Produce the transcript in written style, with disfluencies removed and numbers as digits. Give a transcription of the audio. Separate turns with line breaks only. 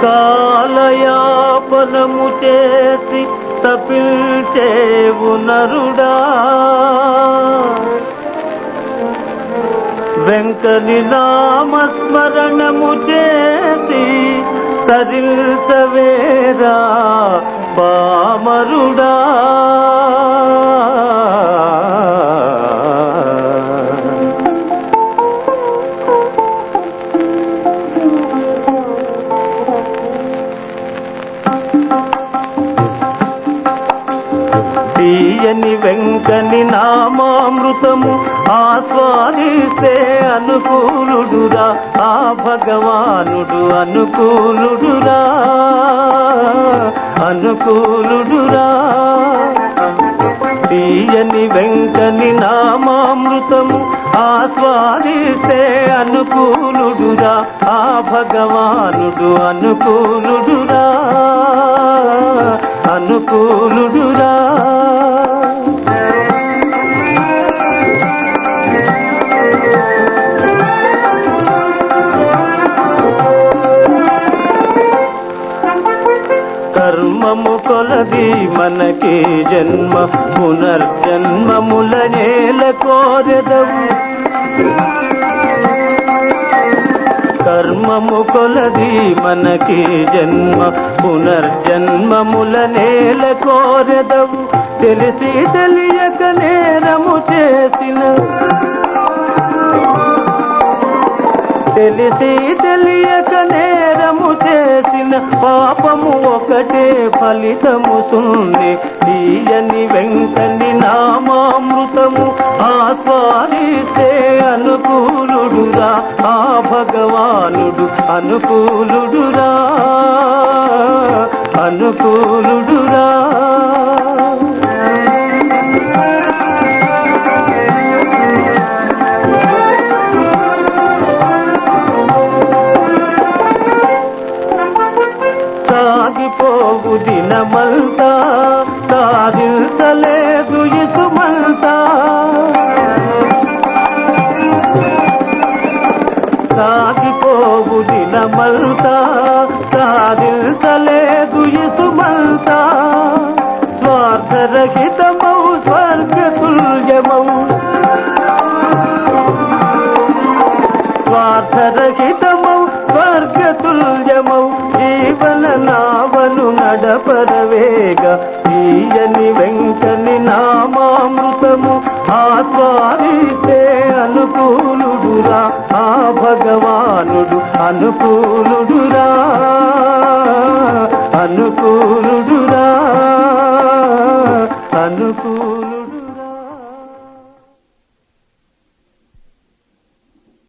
కాలయాపనము చేసి తపిల్చేవు నరుడా, వెంకని నామస్మరణము చేసి తరిల్చవేరా పామరుడా. తీయని వెంకని నామామృతము ఆస్వాదిస్తే అనుకూలుడురా ఆ భగవానుడు, అనుకూలుడురా అనుకూలుడురా. తీయని వెంకని నామామృతము ఆస్వాదిస్తే అనుకూలుడురా ఆ భగవానుడు, అనుకూలుడురా అనుకూలుడురా. కర్మము కొలది మనకి జన్మ, పునర్జన్మముల నేల కోరెదవు. కర్మము కొలది మనకి జన్మ, పునర్జన్మముల నేల కోరెదవు. తెలిసి తెలియక నేరము చేసిన, తెలిసి తెలియక నేరము చేసిన పాపము ఒకటే ఫలితము సున్నే. తీయని వెంకని నామామృతము ఆస్వాదిస్తే అనుకూలుడురా ఆ భగవానుడు, అనుకూలుడురా అనుకూలుడురా. సాగిపోవు దినమంతా సాధించలేదు ఇసుమంతా, సాగిపోవు దినమంతా సాధించలేదు ఇసుమంతా. స్వార్థరహితమౌ స్వర్గతుల్యమౌ, స్వార్థరహితమౌ స్వర్గతుల్యమౌ జీవన నావను నడపరవేగ. తీయని వెంకని నామామృతము ఆస్వాదిస్తే అనుకూలుడురా ఆ భగవానుడు, అనుకూలుడురా అనుకూలుడురా అనుకూలుడురా.